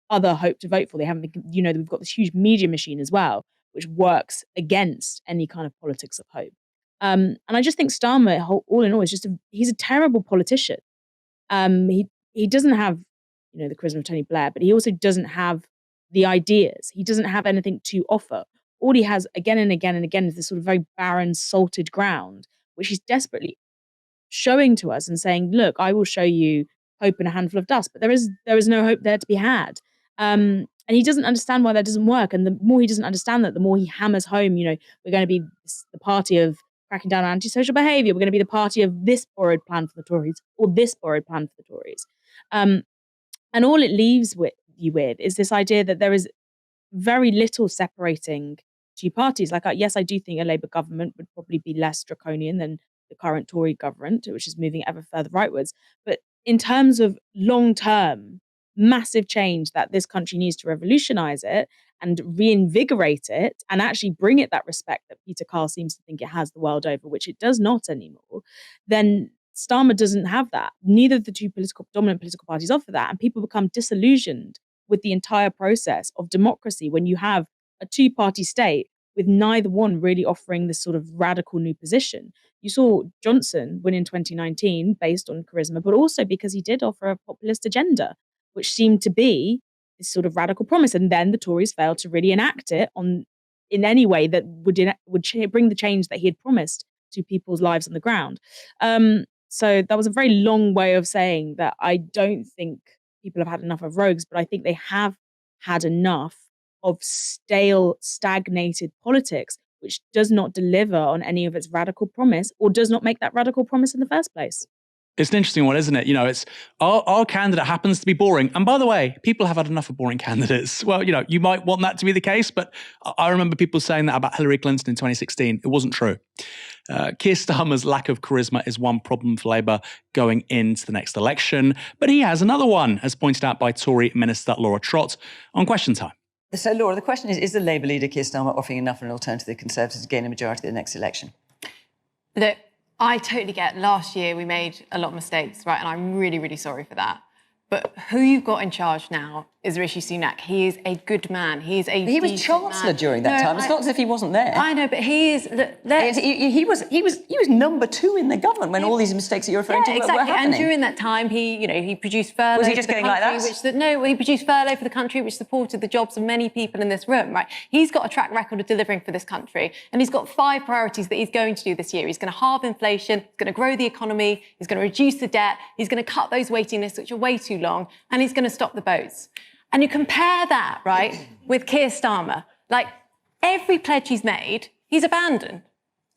other hope to vote for. They haven't, we've got this huge media machine as well, which works against any kind of politics of hope. And I just think Starmer, all in all, is he's a terrible politician. He doesn't have, the charisma of Tony Blair, but he also doesn't have the ideas. He doesn't have anything to offer. all he has again and again and again is this sort of very barren, salted ground, which he's desperately showing to us and saying, look, I will show you hope in a handful of dust, but there is no hope there to be had. And he doesn't understand why that doesn't work. And the more he doesn't understand that, the more he hammers home, we're going to be the party of cracking down on antisocial behaviour. We're going to be the party of this borrowed plan for the Tories or this borrowed plan for the Tories. And all it leaves you with is this idea that there is very little separating two parties. Like, yes, I do think a Labour government would probably be less draconian than the current Tory government, which is moving ever further rightwards. But in terms of long-term, massive change that this country needs to revolutionise it and reinvigorate it and actually bring it that respect that Peter Carl seems to think it has the world over, which it does not anymore, then Starmer doesn't have that. Neither of the two dominant political parties offer that, and people become disillusioned with the entire process of democracy when you have a two-party state with neither one really offering this sort of radical new position. You saw Johnson win in 2019 based on charisma, but also because he did offer a populist agenda, which seemed to be this sort of radical promise. And then the Tories failed to really enact it in any way that would bring the change that he had promised to people's lives on the ground. So that was a very long way of saying that I don't think people have had enough of rogues, but I think they have had enough of stale, stagnated politics, which does not deliver on any of its radical promise or does not make that radical promise in the first place. It's an interesting one, isn't it? It's our candidate happens to be boring. And by the way, people have had enough of boring candidates. Well, you might want that to be the case, but I remember people saying that about Hillary Clinton in 2016. It wasn't true. Keir Starmer's lack of charisma is one problem for Labour going into the next election, but he has another one, as pointed out by Tory Minister Laura Trott on Question Time. So, Laura, the question is the Labour leader, Keir Starmer, offering enough of an alternative to the Conservatives to gain a majority at the next election? Look, I totally get last year we made a lot of mistakes, right? And I'm really, really sorry for that. But who you've got in charge now is Rishi Sunak. He is a good man. He was Chancellor during that time. It's not as if he wasn't there. I know, but he is. He was number 2 in the government when all these mistakes that you're referring to were happening. And during that time, he produced furlough. Was he just going like that? He produced furlough for the country, which supported the jobs of many people in this room. Right? He's got a track record of delivering for this country, and he's got 5 priorities that he's going to do this year. He's going to halve inflation. He's going to grow the economy. He's going to reduce the debt. He's going to cut those waiting lists, which are way too long, and he's going to stop the boats. And you compare that, right, with Keir Starmer. Like, every pledge he's made, he's abandoned.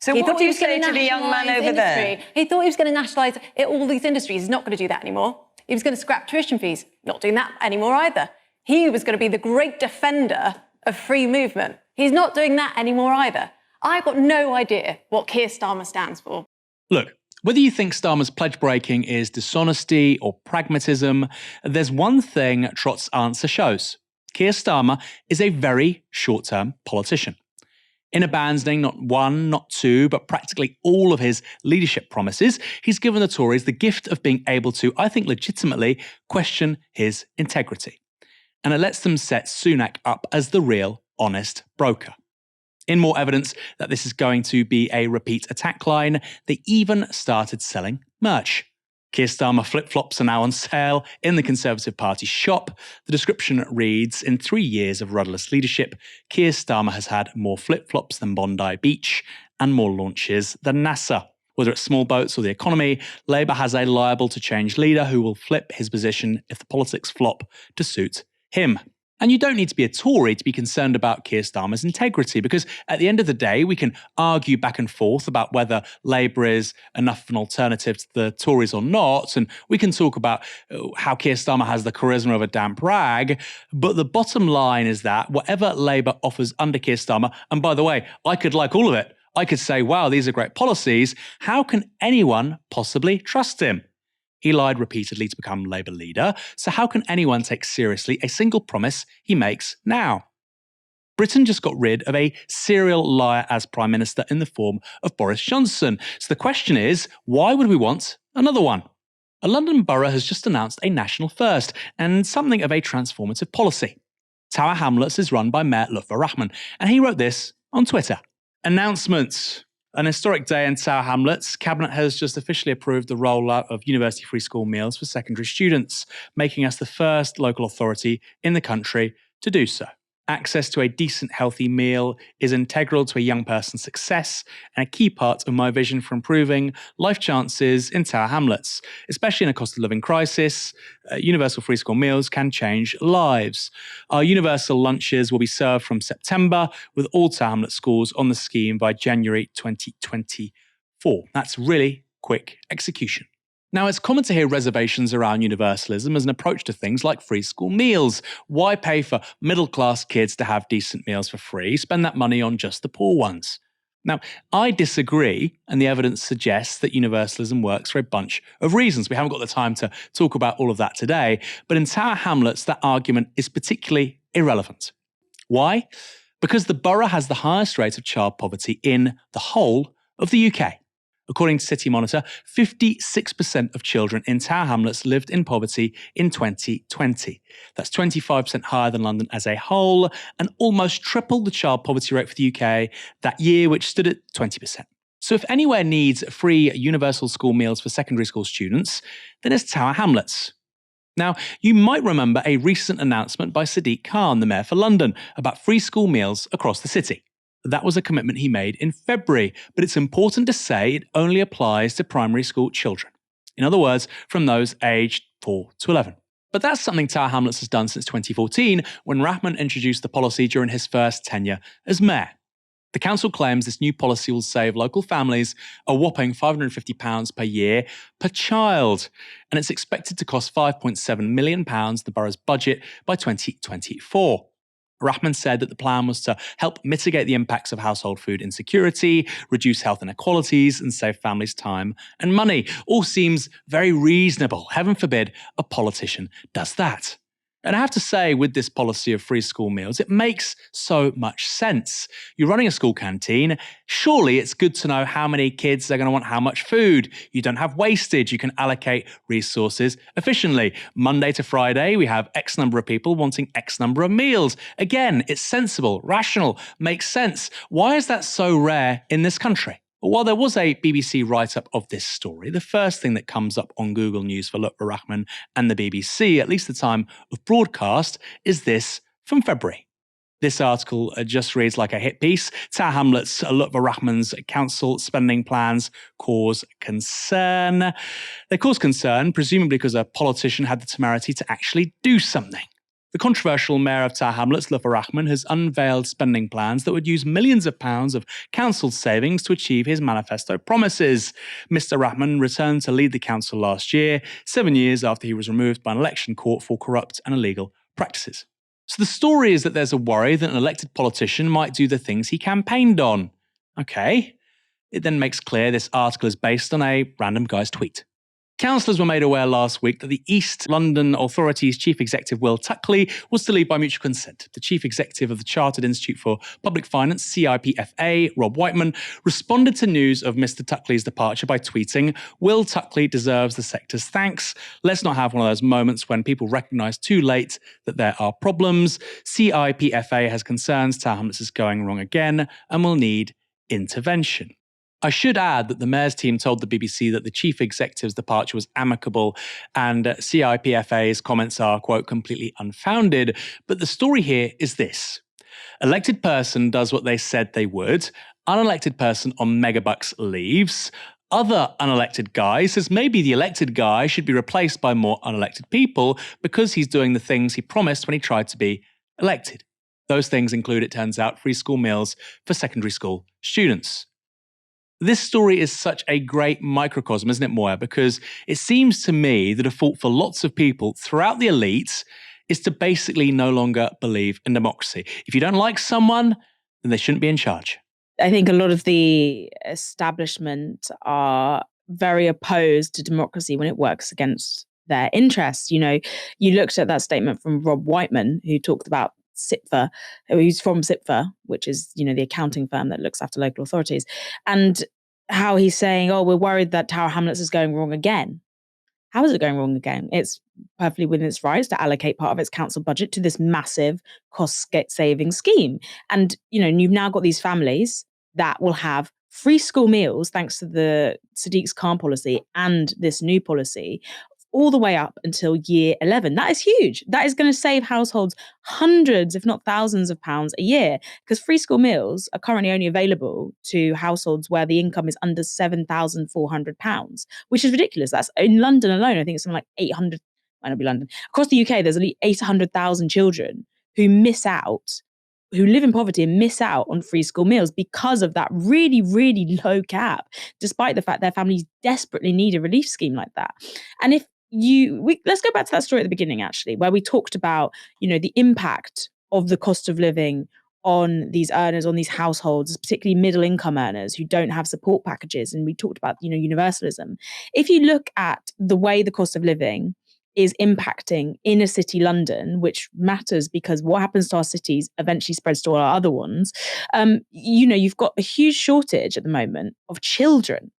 So what do you say to the young man over there? He thought he was going to nationalise all these industries. He's not going to do that anymore. He was going to scrap tuition fees. Not doing that anymore either. He was going to be the great defender of free movement. He's not doing that anymore either. I've got no idea what Keir Starmer stands for. Look, whether you think Starmer's pledge breaking is dishonesty or pragmatism, there's one thing Trott's answer shows. Keir Starmer is a very short-term politician. In abandoning not one, not two, but practically all of his leadership promises, he's given the Tories the gift of being able to, I think legitimately, question his integrity. And it lets them set Sunak up as the real, honest broker. In more evidence that this is going to be a repeat attack line, they even started selling merch. Keir Starmer flip-flops are now on sale in the Conservative Party shop. The description reads, in 3 years of rudderless leadership, Keir Starmer has had more flip-flops than Bondi Beach and more launches than NASA. Whether it's small boats or the economy, Labour has a liable to change leader who will flip his position if the politics flop to suit him. And you don't need to be a Tory to be concerned about Keir Starmer's integrity, because at the end of the day, we can argue back and forth about whether Labour is enough of an alternative to the Tories or not, and we can talk about how Keir Starmer has the charisma of a damp rag, but the bottom line is that whatever Labour offers under Keir Starmer, and by the way, I could like all of it, I could say, wow, these are great policies, how can anyone possibly trust him? He lied repeatedly to become Labour leader, so how can anyone take seriously a single promise he makes now? Britain just got rid of a serial liar as Prime Minister in the form of Boris Johnson. So the question is, why would we want another one? A London borough has just announced a national first and something of a transformative policy. Tower Hamlets is run by Mayor Lutfur Rahman, and he wrote this on Twitter. Announcements. An historic day in Tower Hamlets. Cabinet has just officially approved the rollout of university free school meals for secondary students, making us the first local authority in the country to do so. Access to a decent, healthy meal is integral to a young person's success and a key part of my vision for improving life chances in Tower Hamlets. Especially in a cost of living crisis, universal free school meals can change lives. Our universal lunches will be served from September, with all Tower Hamlets schools on the scheme by January 2024. That's really quick execution. Now, it's common to hear reservations around universalism as an approach to things like free school meals. Why pay for middle-class kids to have decent meals for free? Spend that money on just the poor ones. Now, I disagree, and the evidence suggests that universalism works for a bunch of reasons. We haven't got the time to talk about all of that today, but in Tower Hamlets, that argument is particularly irrelevant. Why? Because the borough has the highest rate of child poverty in the whole of the UK. According to City Monitor, 56% of children in Tower Hamlets lived in poverty in 2020. That's 25% higher than London as a whole, and almost triple the child poverty rate for the UK that year, which stood at 20%. So if anywhere needs free universal school meals for secondary school students, then it's Tower Hamlets. Now, you might remember a recent announcement by Sadiq Khan, the Mayor for London, about free school meals across the city. That was a commitment he made in February, but it's important to say it only applies to primary school children. In other words, from those aged 4 to 11. But that's something Tower Hamlets has done since 2014, when Rahman introduced the policy during his first tenure as mayor. The council claims this new policy will save local families a whopping £550 per year per child, and it's expected to cost £5.7 million, the borough's budget, by 2024. Rahman said that the plan was to help mitigate the impacts of household food insecurity, reduce health inequalities, and save families time and money. All seems very reasonable. Heaven forbid a politician does that. And I have to say, with this policy of free school meals, it makes so much sense. You're running a school canteen. Surely it's good to know how many kids are going to want how much food. You don't have wastage. You can allocate resources efficiently. Monday to Friday, we have X number of people wanting X number of meals. Again, it's sensible, rational, makes sense. Why is that so rare in this country? While there was a BBC write-up of this story, the first thing that comes up on Google News for Lutfur Rahman and the BBC, at least the time of broadcast, is this from February. This article just reads like a hit piece. Tower Hamlets, Lutfur Rahman's council spending plans cause concern. They cause concern, presumably because a politician had the temerity to actually do something. The controversial mayor of Tower Hamlets, Lutfur Rahman, has unveiled spending plans that would use millions of pounds of council savings to achieve his manifesto promises. Mr. Rahman returned to lead the council last year, 7 years after he was removed by an election court for corrupt and illegal practices. So the story is that there's a worry that an elected politician might do the things he campaigned on. Okay. It then makes clear this article is based on a random guy's tweet. Councillors were made aware last week that the East London Authority's Chief Executive Will Tuckley was to leave by mutual consent. The Chief Executive of the Chartered Institute for Public Finance, CIPFA, Rob Whiteman, responded to news of Mr. Tuckley's departure by tweeting, "Will Tuckley deserves the sector's thanks. Let's not have one of those moments when people recognise too late that there are problems. CIPFA has concerns Tower Hamlets is going wrong again and will need intervention." I should add that the mayor's team told the BBC that the chief executive's departure was amicable and CIPFA's comments are, quote, completely unfounded. But the story here is this. Elected person does what they said they would. Unelected person on megabucks leaves. Other unelected guy says maybe the elected guy should be replaced by more unelected people because he's doing the things he promised when he tried to be elected. Those things include, it turns out, free school meals for secondary school students. This story is such a great microcosm, isn't it, Moya? Because it seems to me the default for lots of people throughout the elites is to basically no longer believe in democracy. If you don't like someone, then they shouldn't be in charge. I think a lot of the establishment are very opposed to democracy when it works against their interests. You know, you looked at that statement from Rob Whiteman, who talked about SIPFA, who's from SIPFA, which is, you know, the accounting firm that looks after local authorities, and how he's saying, oh, we're worried that Tower Hamlets is going wrong again. How is it going wrong again? It's perfectly within its rights to allocate part of its council budget to this massive cost-saving scheme. And, you know, you've now got these families that will have free school meals thanks to the Sadiq Khan policy and this new policy all the way up until year 11. That is huge. That is going to save households hundreds, if not thousands of pounds a year, because free school meals are currently only available to households where the income is under £7,400, which is ridiculous. That's in London alone. I think it's something like 800, might not be London. Across the UK, there's only 800,000 children who live in poverty and miss out on free school meals because of that really, really low cap, despite the fact their families desperately need a relief scheme like that. And if let's go back to that story at the beginning, actually, where we talked about, the impact of the cost of living on these earners, on these households, particularly middle income earners who don't have support packages. And we talked about, universalism. If you look at the way the cost of living is impacting inner city London, which matters because what happens to our cities eventually spreads to all our other ones. You've got a huge shortage at the moment of children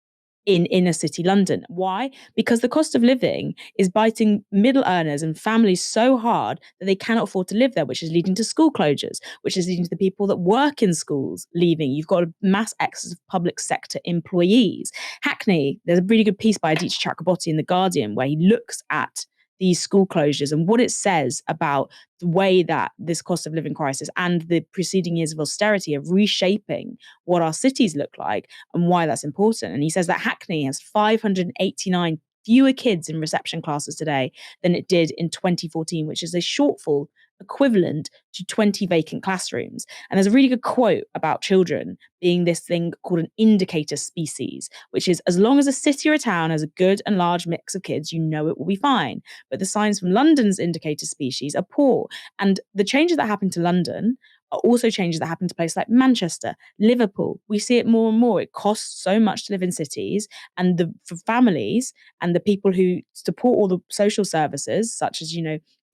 in inner city London. Why? Because the cost of living is biting middle earners and families so hard that they cannot afford to live there, which is leading to school closures, which is leading to the people that work in schools leaving. You've got a mass exodus of public sector employees. Hackney, there's a really good piece by Aditya Chakraborty in The Guardian where he looks at these school closures and what it says about the way that this cost of living crisis and the preceding years of austerity are reshaping what our cities look like and why that's important. And he says that Hackney has 589 fewer kids in reception classes today than it did in 2014, which is a shortfall equivalent to 20 vacant classrooms. And there's a really good quote about children being this thing called an indicator species, which is as long as a city or a town has a good and large mix of kids, it will be fine. But the signs from London's indicator species are poor. And the changes that happen to London are also changes that happen to places like Manchester, Liverpool. We see it more and more. It costs so much to live in cities, and for families and the people who support all the social services, such as,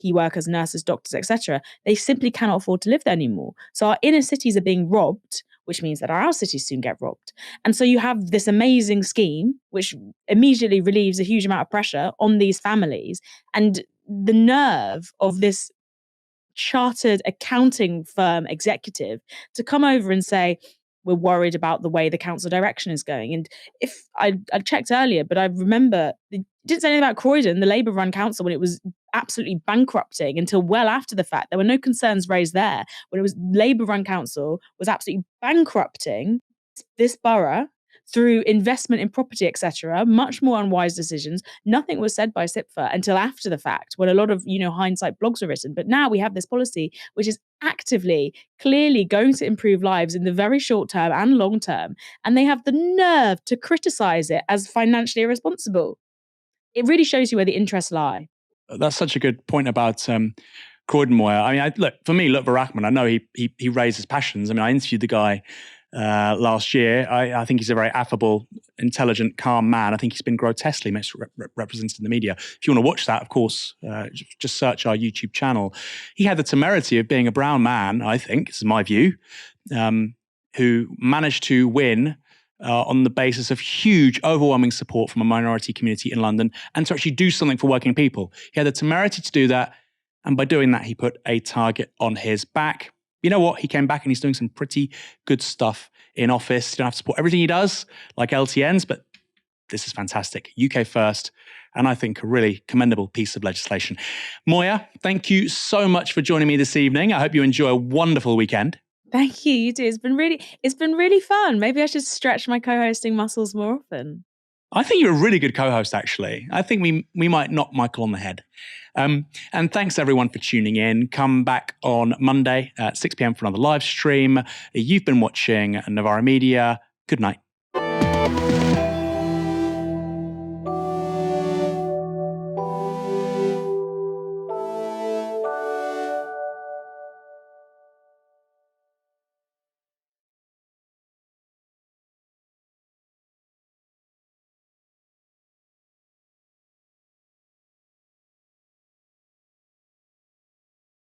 key workers, nurses, doctors, etc., they simply cannot afford to live there anymore. So our inner cities are being robbed, which means that our outer cities soon get robbed. And so you have this amazing scheme, which immediately relieves a huge amount of pressure on these families. And the nerve of this chartered accounting firm executive to come over and say, we're worried about the way the council direction is going. And if I checked earlier, but I remember it didn't say anything about Croydon, the Labour-run council, when it was absolutely bankrupting until well after the fact. There were no concerns raised there. When it was Labour-run council was absolutely bankrupting this borough through investment in property, etc., much more unwise decisions. Nothing was said by SIPFA until after the fact, when a lot of, hindsight blogs were written. But now we have this policy, which is actively, clearly going to improve lives in the very short term and long term. And they have the nerve to criticize it as financially irresponsible. It really shows you where the interests lie. That's such a good point about Croydon, Moya. I mean, look, Varachman, I know he raised his passions. I mean, I interviewed the guy last year. I think he's a very affable, intelligent, calm man. I think he's been grotesquely misrepresented in the media. If you want to watch that, of course, just search our YouTube channel. He had the temerity of being a brown man, I think, this is my view, who managed to win on the basis of huge, overwhelming support from a minority community in London and to actually do something for working people. He had the temerity to do that. And by doing that, he put a target on his back. You know what? He came back and he's doing some pretty good stuff in office. You don't have to support everything he does, like LTNs, but this is fantastic. UK first, and I think a really commendable piece of legislation. Moya, thank you so much for joining me this evening. I hope you enjoy a wonderful weekend. Thank you. You too. It's been really fun. Maybe I should stretch my co-hosting muscles more often. I think you're a really good co-host, actually. I think we might knock Michael on the head. And thanks everyone for tuning in. Come back on Monday at 6 p.m. for another live stream. You've been watching Novara Media. Good night.